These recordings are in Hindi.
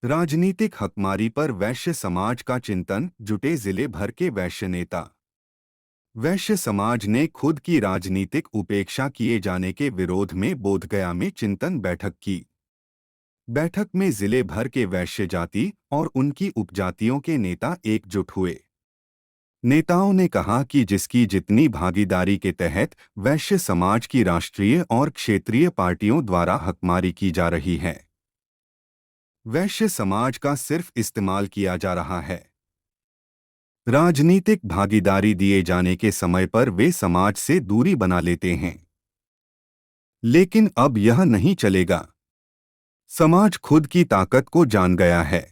राजनीतिक हकमारी पर वैश्य समाज का चिंतन, जुटे जिले भर के वैश्य नेता। वैश्य समाज ने खुद की राजनीतिक उपेक्षा किए जाने के विरोध में बोधगया में चिंतन बैठक की। बैठक में जिले भर के वैश्य जाति और उनकी उपजातियों के नेता एकजुट हुए। नेताओं ने कहा कि जिसकी जितनी भागीदारी के तहत वैश्य समाज की राष्ट्रीय और क्षेत्रीय पार्टियों द्वारा हकमारी की जा रही है, वैश्य समाज का सिर्फ इस्तेमाल किया जा रहा है। राजनीतिक भागीदारी दिए जाने के समय पर वे समाज से दूरी बना लेते हैं, लेकिन अब यह नहीं चलेगा। समाज खुद की ताकत को जान गया है।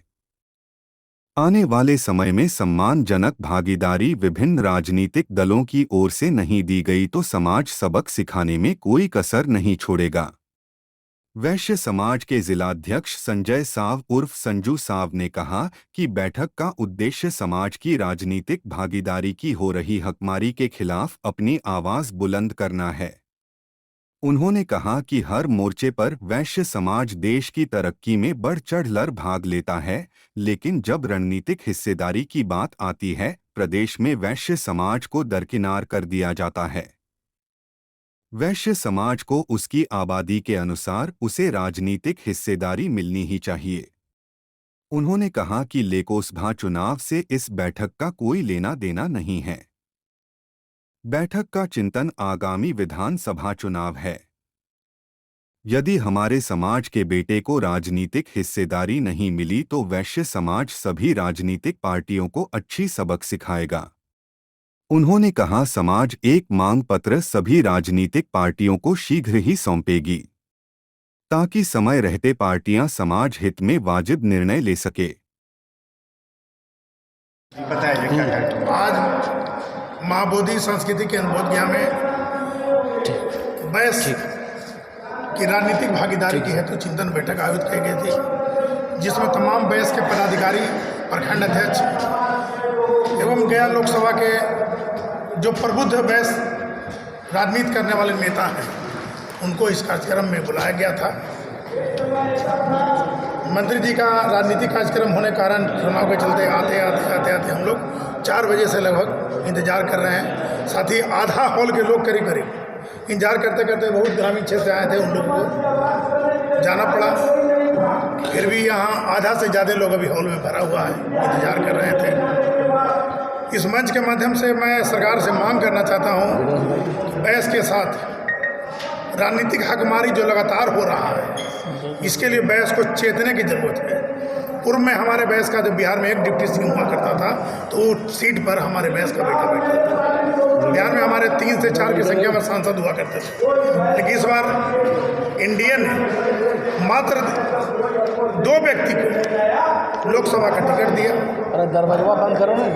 आने वाले समय में सम्मानजनक भागीदारी विभिन्न राजनीतिक दलों की ओर से नहीं दी गई तो समाज सबक सिखाने में कोई कसर नहीं छोड़ेगा। वैश्य समाज के जिलाध्यक्ष संजय साव उर्फ संजू साव ने कहा कि बैठक का उद्देश्य समाज की राजनीतिक भागीदारी की हो रही हकमारी के खिलाफ अपनी आवाज बुलंद करना है। उन्होंने कहा कि हर मोर्चे पर वैश्य समाज देश की तरक्की में बढ़ चढ़कर भाग लेता है, लेकिन जब रणनीतिक हिस्सेदारी की बात आती है, प्रदेश में वैश्य समाज को दरकिनार कर दिया जाता है। वैश्य समाज को उसकी आबादी के अनुसार उसे राजनीतिक हिस्सेदारी मिलनी ही चाहिए। उन्होंने कहा कि लोकसभा चुनाव से इस बैठक का कोई लेना देना नहीं है। बैठक का चिंतन आगामी विधानसभा चुनाव है। यदि हमारे समाज के बेटे को राजनीतिक हिस्सेदारी नहीं मिली तो वैश्य समाज सभी राजनीतिक पार्टियों को अच्छी सबक सिखाएगा। उन्होंने कहा समाज एक मांग पत्र सभी राजनीतिक पार्टियों को शीघ्र ही सौंपेगी, ताकि समय रहते पार्टियां समाज हित में वाजिब निर्णय ले सके। आज महाबोधि सांस्कृतिक केंद्र बोधगया में बैस की राजनीतिक भागीदारी की हेतु चिंतन बैठक आयोजित की गई थी, जिसमें तमाम बैस के पदाधिकारी, प्रखंड अध्यक्ष एवं गया लोकसभा के जो प्रबुद्ध बैस राजनीति करने वाले नेता हैं, उनको इस कार्यक्रम में बुलाया गया था। मंत्री जी का राजनीतिक कार्यक्रम होने के कारण चुनाव के चलते आते हम लोग 4 बजे से लगभग इंतजार कर रहे हैं। साथ ही आधा हॉल के लोग करीब इंतजार करते करते बहुत ग्रामीण क्षेत्र से आए थे, उन लोगों को जाना पड़ा। फिर भी यहाँ आधा से ज़्यादा लोग अभी हॉल में भरा हुआ है, इंतजार कर रहे थे। इस मंच के माध्यम से मैं सरकार से मांग करना चाहता हूँ कि बैस के साथ राजनीतिक हकमारी जो लगातार हो रहा है, इसके लिए बैस को चेतने की ज़रूरत है। पूर्व में हमारे बैस का जब बिहार में एक डिप्टी सीएम हुआ करता था तो वो सीट पर हमारे बैस का बेटा बैठता था। बिहार में हमारे 3 से 4 की संख्या में सांसद हुआ करते थे, लेकिन इस बार एनडीए ने मात्र 2 व्यक्ति को लोकसभा का टिकट दिया। अरे दरवाजा बंद करो ना।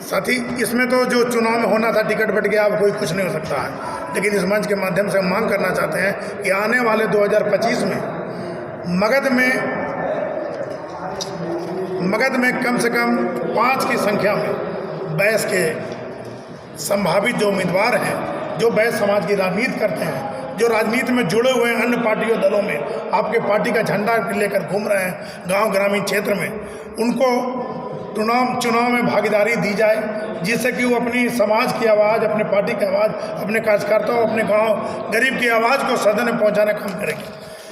साथ ही इसमें तो जो चुनाव में होना था टिकट बट गया, अब कोई कुछ नहीं हो सकता है। लेकिन इस मंच के माध्यम से हम मांग करना चाहते हैं कि आने वाले 2025 में मगध में कम से कम 5 की संख्या में बैस के संभावित जो उम्मीदवार हैं, जो बैस समाज की राजनीति करते हैं, जो राजनीति में जुड़े हुए हैं, अन्य पार्टियों दलों में आपके पार्टी का झंडा लेकर घूम रहे हैं गांव ग्रामीण क्षेत्र में, उनको चुनाव में भागीदारी दी जाए, जिससे कि वो अपनी समाज की आवाज़, अपने पार्टी की आवाज़, अपने कार्यकर्ताओं, अपने गांव गरीब की आवाज़ को सदन में पहुंचाने का काम करेगी।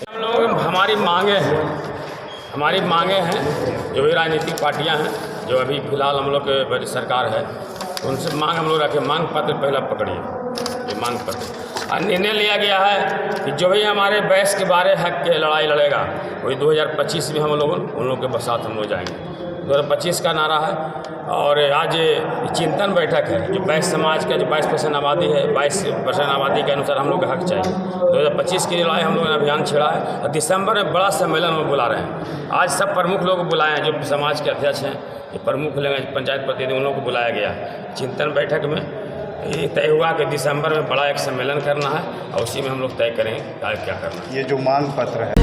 हम लोग हमारी मांगे हैं जो भी राजनीतिक पार्टियां हैं, जो अभी फिलहाल हम लोग के सरकार है, उनसे मांग हम लोग रखे। मांग पत्र पहला पकड़िए, ये मांग पत्र। और निर्णय लिया गया है कि जो भी हमारे बैस के बारे हक के लड़ाई लड़ेगा, वही 2025 में हम लोग उन लोगों के साथ हम लोग जाएंगे। 2025 का नारा है। और आज चिंतन बैठक है, जो बैस समाज का जो 22% आबादी है, 22% आबादी के अनुसार हम लोग का हक चाहिए। 2025 की लड़ाई हम लोगों ने अभियान छेड़ा है और दिसंबर में बड़ा सम्मेलन में बुला रहे हैं। आज सब प्रमुख लोग बुलाए हैं, जो समाज के अध्यक्ष हैं, जो प्रमुख लोग हैं, पंचायत प्रतिनिधि, उन लोगों को बुलाया गया है। चिंतन बैठक में ये तय हुआ कि दिसंबर में बड़ा एक सम्मेलन करना है और उसी में हम लोग तय करेंगे क्या करना है। ये जो मांग पत्र है